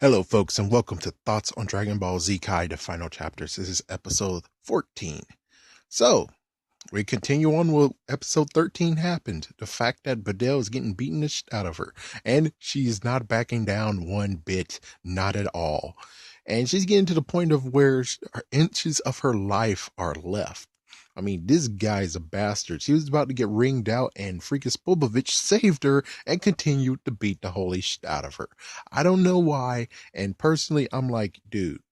Hello, folks, and welcome to Thoughts on Dragon Ball Z Kai, the final chapters. This is episode 14. So, we continue on with episode 13 happened. The fact that Videl is getting beaten the shit out of her. And she is not backing down one bit. Not at all. And she's getting to the point of where inches of her life are left. I mean, this guy is a bastard. She was about to get ringed out, and freaking Spopovich saved her and continued to beat the holy shit out of her. I don't know why. And personally, I'm like, dude,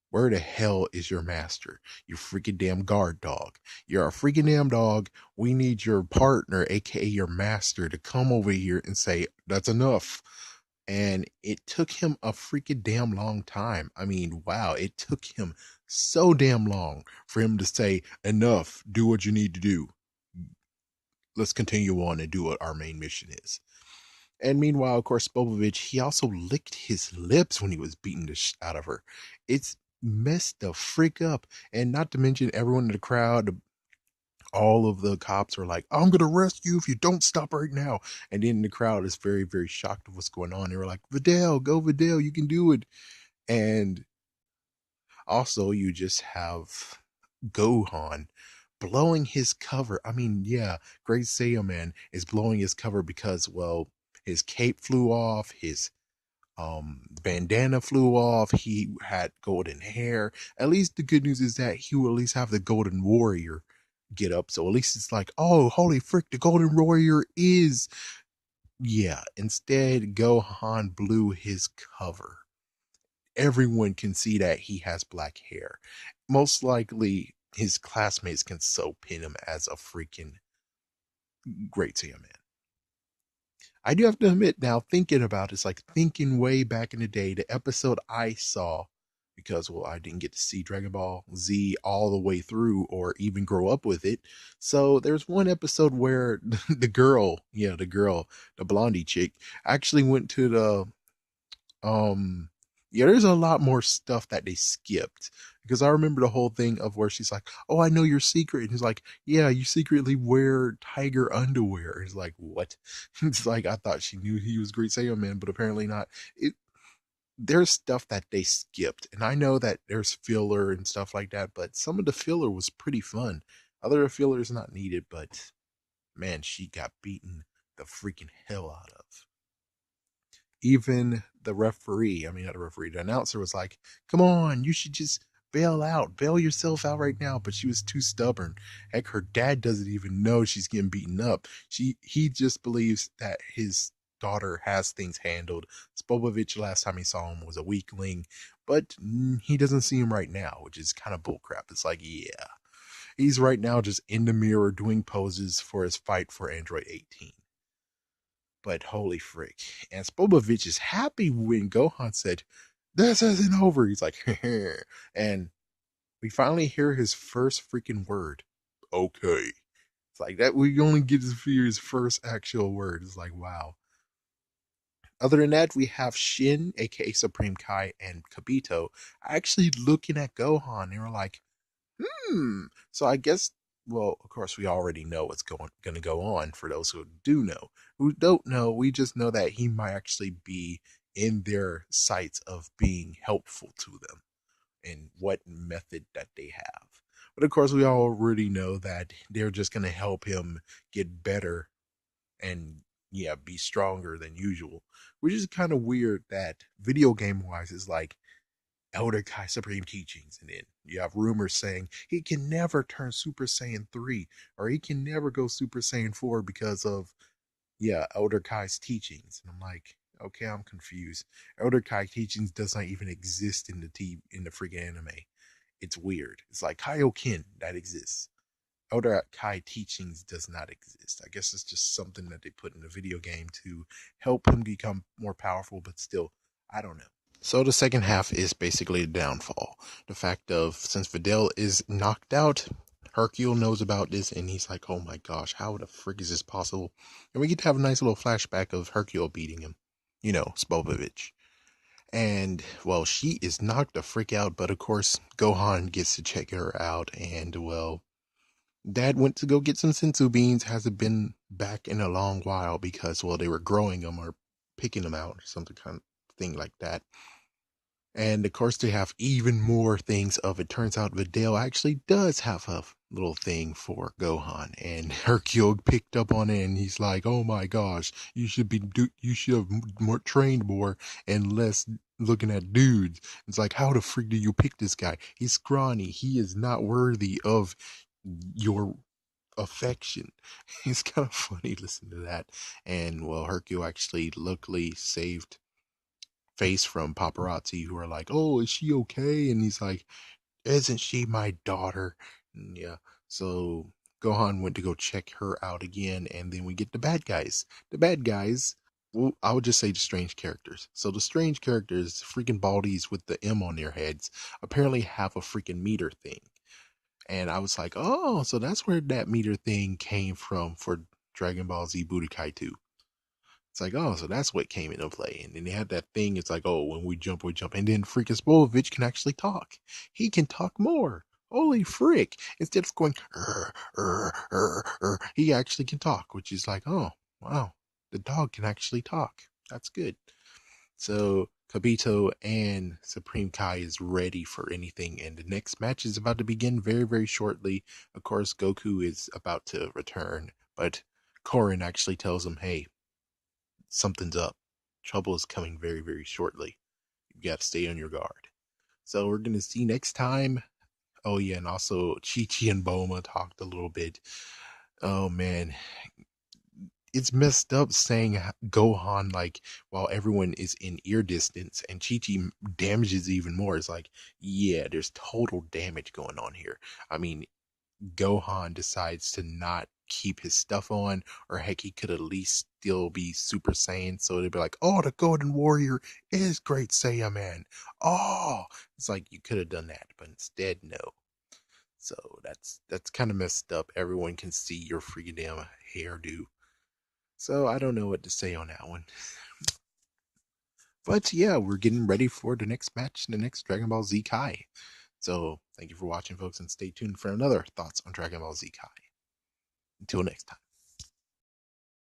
where the hell is your master? You freaking damn guard dog. You're a freaking damn dog. We need your partner, aka your master, to come over here and say, that's enough. And it took him a freaking damn long time. I mean, wow, it took him so damn long for him to say, enough, do what you need to do. Let's continue on and do what our main mission is. And meanwhile, of course, Spopovich, he also licked his lips when he was beating the shit out of her. It's messed the freak up. And not to mention everyone in the crowd, all of the cops are like, I'm going to arrest you if you don't stop right now. And then the crowd is very, very shocked of what's going on. They were like, Videl, go Videl, you can do it. And also you just have Gohan blowing his cover. I mean, yeah, Great Saiyan Man is blowing his cover because, well, his cape flew off, his bandana flew off, he had golden hair. At least the good news is that he will at least have the golden warrior get up, so at least it's like, oh holy frick, the golden warrior is, yeah. Instead, Gohan blew his cover. Everyone can see that he has black hair. Most likely his classmates can so pin him as a freaking Great Saiyan Man. I do have to admit now, thinking about it, it's like thinking way back in the day, the episode I saw, because, well, I didn't get to see Dragon Ball Z all the way through or even grow up with it. So there's one episode where the girl, the blondie chick, actually went to the yeah, there's a lot more stuff that they skipped, because I remember the whole thing of where she's like, oh, I know your secret. And he's like, yeah, you secretly wear tiger underwear. It's like, what? It's like, I thought she knew he was Great Saiyan Man, but apparently not. There's stuff that they skipped. And I know that there's filler and stuff like that, but some of the filler was pretty fun. Other filler is not needed, but man, she got beaten the freaking hell out of. Even the referee, I mean, not the referee, the announcer was like, come on, you should just bail yourself out right now. But she was too stubborn. Heck, her dad doesn't even know she's getting beaten up. He just believes that his daughter has things handled. Spopovich, last time he saw him, was a weakling, but he doesn't see him right now, which is kind of bullcrap. It's like, yeah, he's right now just in the mirror doing poses for his fight for Android 18. But holy frick. And Spopovich is happy when Gohan said, this isn't over. He's like, and we finally hear his first freaking word. Okay. It's like that. We only get to hear his first actual word. It's like, wow. Other than that, we have Shin, aka Supreme Kai, and Kabito actually looking at Gohan. They were like, So I guess, well, of course, we already know what's going to go on. For those who do know, who don't know, we just know that he might actually be in their sights of being helpful to them and what method that they have. But of course, we already know that they're just going to help him get better and, yeah, be stronger than usual, which is kind of weird that video game wise is like Elder Kai Supreme Teachings, and then you have rumors saying he can never turn Super Saiyan 3 or he can never go Super Saiyan 4 because of, yeah, Elder Kai's teachings. And I'm like, okay, I'm confused. Elder Kai teachings does not even exist in the freaking anime. It's weird. It's like Kaioken that exists. Elder Kai teachings does not exist. I guess it's just something that they put in the video game to help him become more powerful, but still, I don't know. So the second half is basically the downfall. The fact of, since Videl is knocked out, Hercule knows about this and he's like, oh my gosh, how the frick is this possible? And we get to have a nice little flashback of Hercule beating him. Spopovich. And, well, she is knocked the frick out, but of course, Gohan gets to check her out, and, well, Dad went to go get some sensu beans, hasn't been back in a long while because, well, they were growing them or picking them out or something kind of thing like that. And of course, they have even more things of it. Turns out Videl actually does have a little thing for Gohan, and Hercule picked up on it, and he's like, "Oh my gosh, you should have more trained more and less looking at dudes." It's like, how the freak do you pick this guy? He's scrawny. He is not worthy of your affection. It's kind of funny listening to that. And well, Hercule actually luckily saved Face from paparazzi who are like, "Oh, is she okay?" And he's like, "Isn't she my daughter?" And yeah. So Gohan went to go check her out again, and then we get the bad guys. The bad guys, well, I would just say the strange characters. So the strange characters, freaking baldies with the M on their heads, apparently have a freaking meter thing. And I was like, oh, so that's where that meter thing came from for Dragon Ball Z Budokai 2. It's like, oh, so that's what came into play. And then they had that thing. It's like, oh, when we jump, we jump. And then freaking Spolovich can actually talk. He can talk more. Holy frick. Instead of going, he actually can talk, which is like, oh, wow. The dog can actually talk. That's good. So Kabito and Supreme Kai is ready for anything. And the next match is about to begin very, very shortly. Of course, Goku is about to return. But Korin actually tells him, hey, something's up. Trouble is coming very, very shortly. You got to stay on your guard. So we're going to see next time. Oh, yeah. And also, Chi-Chi and Boma talked a little bit. Oh, man. It's messed up saying Gohan, like, while everyone is in ear distance, and Chi-Chi damages even more. It's like, yeah, there's total damage going on here. I mean, Gohan decides to not keep his stuff on, or heck, he could at least still be Super Saiyan. So they'd be like, "Oh, the Golden Warrior is Great Saiyan Man." Oh, it's like you could have done that, but instead, no. So that's kind of messed up. Everyone can see your freaking damn hairdo. So I don't know what to say on that one. But yeah, we're getting ready for the next match, the next Dragon Ball Z Kai. So thank you for watching, folks, and stay tuned for another thoughts on Dragon Ball Z Kai. Until next time.